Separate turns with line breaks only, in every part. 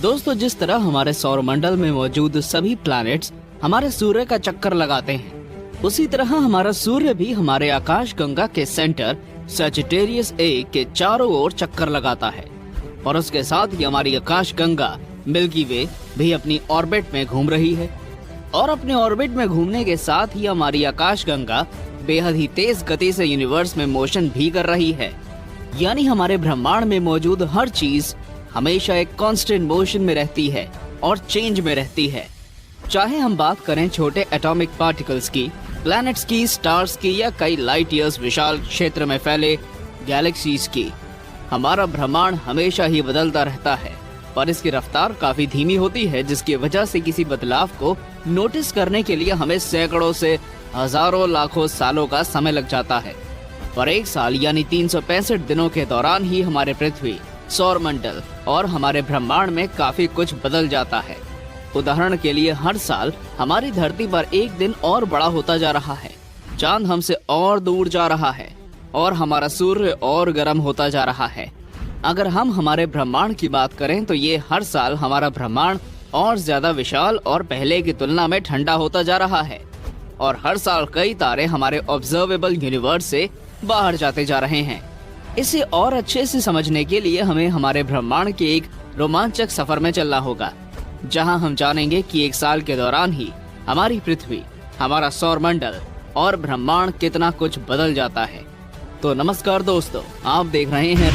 दोस्तों, जिस तरह हमारे सौरमंडल में मौजूद सभी प्लैनेट्स हमारे सूर्य का चक्कर लगाते हैं, उसी तरह हमारा सूर्य भी हमारे आकाश गंगा के सेंटर सजिटेरियस ए के चारों ओर चक्कर लगाता है। और उसके साथ ही हमारी आकाश गंगा मिल्की वे भी अपनी ऑर्बिट में घूम रही है। और अपने ऑर्बिट में घूमने के साथ ही हमारी आकाश गंगा बेहद ही तेज गति से यूनिवर्स में मोशन भी कर रही है। यानी हमारे ब्रह्मांड में मौजूद हर चीज हमेशा एक कांस्टेंट मोशन में रहती है और चेंज में रहती है। चाहे हम बात करें छोटे एटॉमिक पार्टिकल्स की, प्लैनेट्स की, स्टार्स की या कई लाइट ईयर्स विशाल क्षेत्र में फैले गैलेक्सीज की, हमारा ब्रह्मांड हमेशा ही बदलता रहता है। पर इसकी रफ्तार काफी धीमी होती है, जिसकी वजह से किसी बदलाव को नोटिस करने के लिए हमें सैकड़ों से हजारों लाखों सालों का समय लग जाता है। पर एक साल यानी 365 दिनों के दौरान ही हमारे पृथ्वी, सौरमंडल और हमारे ब्रह्मांड में काफी कुछ बदल जाता है। उदाहरण के लिए हर साल हमारी धरती पर एक दिन और बड़ा होता जा रहा है, चांद हमसे और दूर जा रहा है और हमारा सूर्य और गर्म होता जा रहा है। अगर हम हमारे ब्रह्मांड की बात करें तो ये हर साल हमारा ब्रह्मांड और ज्यादा विशाल और पहले की तुलना में ठंडा होता जा रहा है। और हर साल कई तारे हमारे ऑब्जर्वेबल यूनिवर्स से बाहर जाते जा रहे हैं। इसे और अच्छे से समझने के लिए हमें हमारे ब्रह्मांड के एक रोमांचक सफर में चलना होगा, जहां हम जानेंगे कि एक साल के दौरान ही हमारी पृथ्वी, हमारा सौरमंडल और ब्रह्मांड कितना कुछ बदल जाता है। तो नमस्कार दोस्तों, आप देख रहे हैं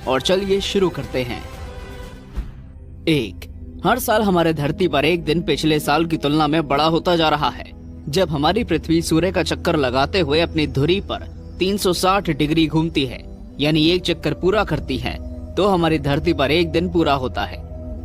और चलिए शुरू करते हैं। हर साल हमारे धरती पर एक दिन पिछले साल की तुलना में बड़ा होता जा रहा है। जब हमारी पृथ्वी सूर्य का चक्कर लगाते हुए अपनी धुरी पर 360 डिग्री घूमती है, यानी एक चक्कर पूरा करती है, तो हमारी धरती पर एक दिन पूरा होता है।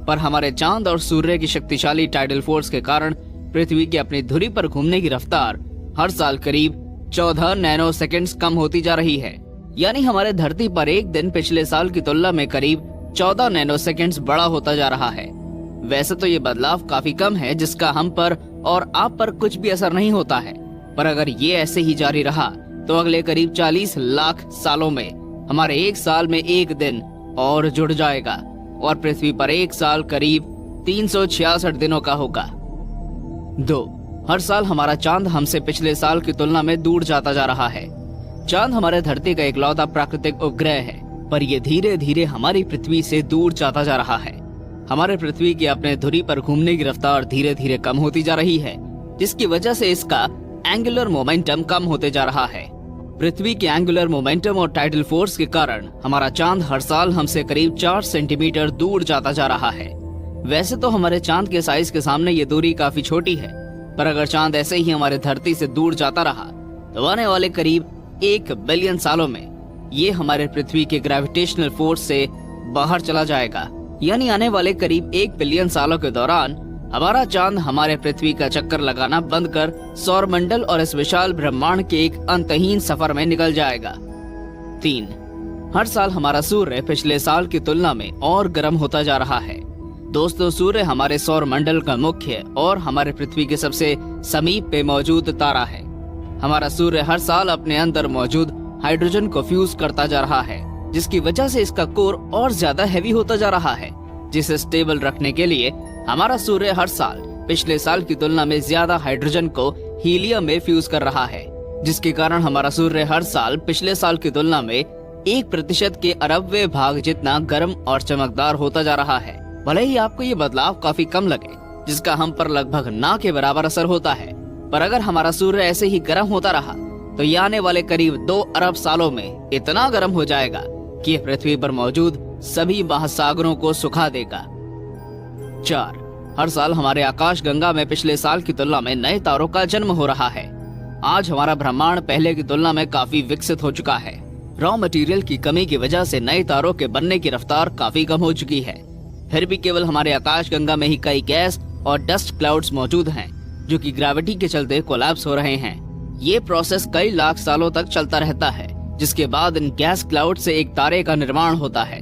पर हमारे चांद और सूर्य की शक्तिशाली टाइडल फोर्स के कारण पृथ्वी की अपनी धुरी पर घूमने की रफ्तार हर साल करीब 14 नैनो सेकेंड्स कम होती जा रही है। यानी हमारे धरती पर एक दिन पिछले साल की तुलना में करीब 14 नैनो सेकेंड्स बड़ा होता जा रहा है। वैसे तो ये बदलाव काफी कम है, जिसका हम पर और आप पर कुछ भी असर नहीं होता है। पर अगर ये ऐसे ही जारी रहा तो अगले करीब 40 लाख सालों में हमारे एक साल में एक दिन और जुड़ जाएगा और पृथ्वी पर एक साल करीब 366 दिनों का होगा। हर साल हमारा चांद हमसे पिछले साल की तुलना में दूर जाता जा रहा है। चांद हमारे धरती का इकलौता प्राकृतिक उपग्रह है, पर ये धीरे धीरे हमारी पृथ्वी से दूर जाता जा रहा है। हमारे पृथ्वी की अपने धुरी पर घूमने की रफ्तार धीरे धीरे कम होती जा रही है, जिसकी वजह से इसका एंगुलर मोमेंटम कम होते जा रहा है। पृथ्वी के एंगुलर मोमेंटम और टाइडल फोर्स के कारण हमारा चांद हर साल हमसे करीब 4 सेंटीमीटर दूर जाता जा रहा है। वैसे तो हमारे चांद के साइज के सामने ये दूरी काफी छोटी है, पर अगर चांद ऐसे ही हमारे धरती से दूर जाता रहा तो आने वाले करीब 1 बिलियन सालों में ये हमारे पृथ्वी के ग्रेविटेशनल फोर्स से बाहर चला जाएगा। यानी आने वाले करीब 1 बिलियन सालों के दौरान हमारा चांद हमारे पृथ्वी का चक्कर लगाना बंद कर सौरमंडल और इस विशाल ब्रह्मांड के एक अंतहीन सफर में निकल जाएगा। 3. हर साल हमारा सूर्य पिछले साल की तुलना में और गर्म होता जा रहा है। दोस्तों, सूर्य हमारे सौरमंडल का मुख्य और हमारे पृथ्वी के सबसे समीप पे मौजूद तारा है। हमारा सूर्य हर साल अपने अंदर मौजूद हाइड्रोजन को फ्यूज करता जा रहा है, जिसकी वजह से इसका कोर और ज्यादा हैवी होता जा रहा है, जिसे स्टेबल रखने के लिए हमारा सूर्य हर साल पिछले साल की तुलना में ज्यादा हाइड्रोजन को हीलियम में फ्यूज कर रहा है, जिसके कारण हमारा सूर्य हर साल पिछले साल की तुलना में 1% के अरबवें भाग जितना गर्म और चमकदार होता जा रहा है। भले ही आपको ये बदलाव काफी कम लगे, जिसका हम पर लगभग ना के बराबर असर होता है, पर अगर हमारा सूर्य ऐसे ही गर्म होता रहा तो ये आने वाले करीब 2 अरब सालों में इतना गर्म हो जाएगा कि ये पृथ्वी पर मौजूद सभी महासागरों को सुखा देगा। 4. हर साल हमारे आकाश गंगा में पिछले साल की तुलना में नए तारों का जन्म हो रहा है। आज हमारा ब्रह्मांड पहले की तुलना में काफी विकसित हो चुका है। रॉ मटेरियल की कमी की वजह से नए तारों के बनने की रफ्तार काफी कम हो चुकी है। फिर भी केवल हमारे आकाश गंगा में ही कई गैस और डस्ट क्लाउड्स मौजूद हैं, जो कि ग्रेविटी के चलते कोलैप्स हो रहे हैं। ये प्रोसेस कई लाख सालों तक चलता रहता है, जिसके बाद इन गैस क्लाउड से एक तारे का निर्माण होता है।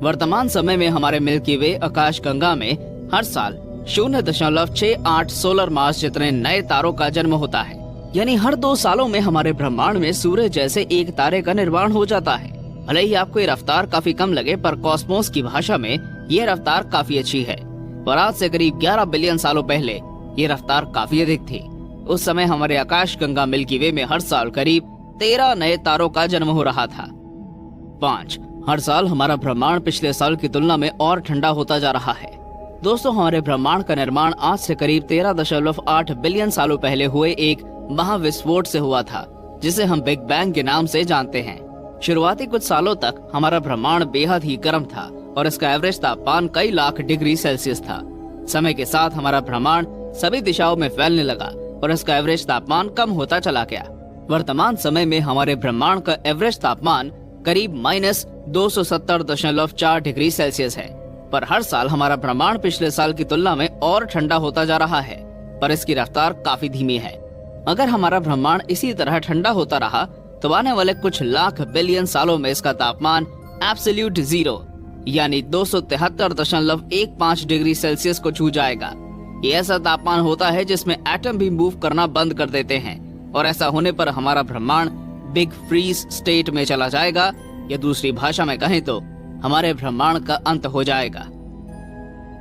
वर्तमान समय में हमारे मिल्की वे आकाश गंगा में हर साल 0.68 सोलर मास जितने नए तारों का जन्म होता है। यानी हर 2 सालों में हमारे ब्रह्मांड में सूर्य जैसे एक तारे का निर्माण हो जाता है। भले ही आपको ये रफ्तार काफी कम लगे, पर कॉस्मोस की भाषा में ये रफ्तार काफी अच्छी है। पर आज से करीब 11 बिलियन सालों पहले ये रफ्तार काफी अधिक थी। उस समय हमारे आकाश गंगा मिल्की वे में हर साल करीब 13 नए तारों का जन्म हो रहा था। 5. हर साल हमारा ब्रह्मांड पिछले साल की तुलना में और ठंडा होता जा रहा है। दोस्तों, हमारे ब्रह्मांड का निर्माण आज से करीब 13.8 बिलियन सालों पहले हुए एक महाविस्फोट से हुआ था, जिसे हम बिग बैंग के नाम से जानते हैं। शुरुआती कुछ सालों तक हमारा ब्रह्मांड बेहद ही गर्म था और इसका एवरेज तापमान कई लाख डिग्री सेल्सियस था। समय के साथ हमारा ब्रह्मांड सभी दिशाओं में फैलने लगा और इसका एवरेज तापमान कम होता चला गया। वर्तमान समय में हमारे ब्रह्मांड का एवरेज तापमान करीब -270.4 डिग्री सेल्सियस है। पर हर साल हमारा ब्रह्मांड पिछले साल की तुलना में और ठंडा होता जा रहा है, पर इसकी रफ्तार काफी धीमी है। अगर हमारा ब्रह्मांड इसी तरह ठंडा होता रहा तो आने वाले कुछ लाख बिलियन सालों में इसका तापमान एब्सोल्यूट जीरो यानी 273.15 डिग्री सेल्सियस को छू जाएगा। ये ऐसा तापमान होता है जिसमें एटम भी मूव करना बंद कर देते हैं, और ऐसा होने पर हमारा ब्रह्मांड बिग फ्रीज स्टेट में चला जाएगा, या दूसरी भाषा में कहें तो हमारे ब्रह्मांड का अंत हो जाएगा।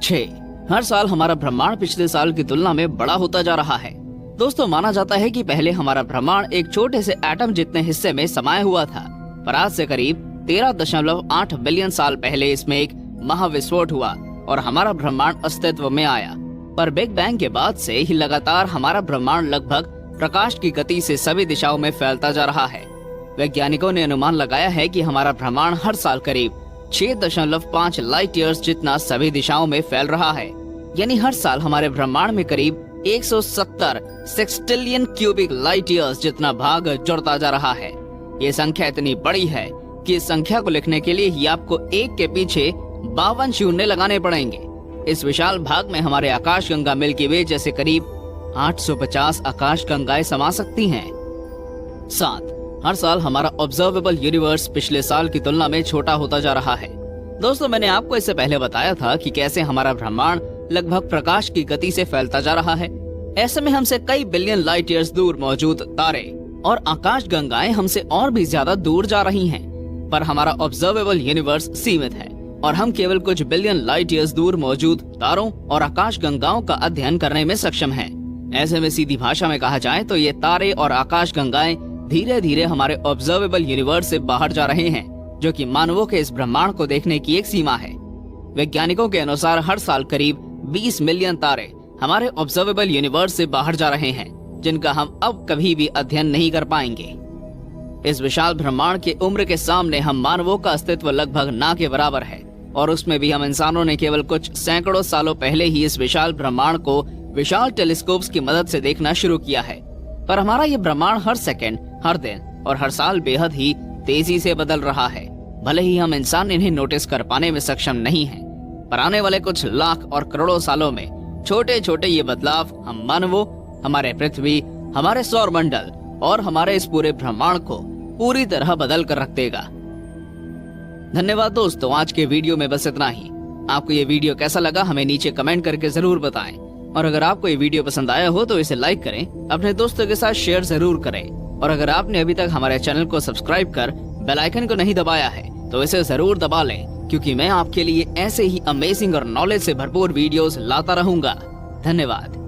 6. हर साल हमारा ब्रह्मांड पिछले साल की तुलना में बड़ा होता जा रहा है। दोस्तों, माना जाता है कि पहले हमारा ब्रह्मांड एक छोटे से एटम जितने हिस्से में समाया हुआ था, पर आज से करीब 13.8 बिलियन साल पहले इसमें एक महाविस्फोट हुआ और हमारा ब्रह्मांड अस्तित्व में आया। पर बिग बैंग के बाद से ही लगातार हमारा ब्रह्मांड लगभग प्रकाश की गति से सभी दिशाओं में फैलता जा रहा है। वैज्ञानिकों ने अनुमान लगाया है कि हमारा ब्रह्मांड हर साल करीब 6.5 लाइट ईयर्स जितना सभी दिशाओं में फैल रहा है। यानी हर साल हमारे ब्रह्मांड में करीब 170 सेक्सटिलियन क्यूबिक लाइट ईयर्स जितना भाग जुड़ता जा रहा है। ये संख्या इतनी बड़ी है कि इस संख्या को लिखने के लिए ही आपको एक के पीछे 52 शून्य लगाने पड़ेंगे। इस विशाल भाग में हमारे आकाश गंगा मिल्की वे जैसे करीब 850 आकाश गंगाएं समा सकती हैं। 7. हर साल हमारा ऑब्जर्वेबल यूनिवर्स पिछले साल की तुलना में छोटा होता जा रहा है। दोस्तों, मैंने आपको इससे पहले बताया था कि कैसे हमारा ब्रह्मांड लगभग प्रकाश की गति से फैलता जा रहा है। ऐसे में हमसे कई बिलियन लाइट ईयर्स दूर मौजूद तारे और आकाश गंगाएं हमसे और भी ज्यादा दूर जा रही हैं। पर हमारा ऑब्जर्वेबल यूनिवर्स सीमित है और हम केवल कुछ बिलियन लाइट ईयर्स दूर मौजूद तारों और आकाश गंगाओं का अध्ययन करने में सक्षम हैं। ऐसे में सीधी भाषा में कहा जाए तो ये तारे और आकाश गंगाएं धीरे धीरे हमारे ऑब्जर्वेबल यूनिवर्स से बाहर जा रहे हैं, जो कि मानवों के इस ब्रह्मांड को देखने की एक सीमा है। वैज्ञानिकों के अनुसार हर साल करीब 20 मिलियन तारे हमारे ऑब्जर्वेबल यूनिवर्स से बाहर जा रहे हैं, जिनका हम अब कभी भी अध्ययन नहीं कर पाएंगे। इस विशाल ब्रह्मांड की उम्र के सामने हम मानवों का अस्तित्व लगभग ना के बराबर है, और उसमें भी हम इंसानों ने केवल कुछ सैकड़ों सालों पहले ही इस विशाल ब्रह्मांड को विशाल टेलीस्कोप्स की मदद से देखना शुरू किया है। पर हमारा ये ब्रह्मांड हर सेकंड, हर दिन और हर साल बेहद ही तेजी से बदल रहा है। भले ही हम इंसान इन्हें नोटिस कर पाने में सक्षम नहीं हैं, पर आने वाले कुछ लाख और करोड़ों सालों में छोटे छोटे ये बदलाव हम मानवों, हमारे पृथ्वी, हमारे सौर मंडल और हमारे इस पूरे ब्रह्मांड को पूरी तरह बदल कर रख देगा। धन्यवाद दोस्तों, आज के वीडियो में बस इतना ही। आपको ये वीडियो कैसा लगा हमें नीचे कमेंट करके जरूर बताएं, और अगर आपको ये वीडियो पसंद आया हो तो इसे लाइक करें, अपने दोस्तों के साथ शेयर जरूर करें, और अगर आपने अभी तक हमारे चैनल को सब्सक्राइब कर बेल आइकन को नहीं दबाया है तो इसे जरूर दबा लें, क्योंकि मैं आपके लिए ऐसे ही अमेजिंग और नॉलेज से भरपूर वीडियोस लाता रहूंगा। धन्यवाद।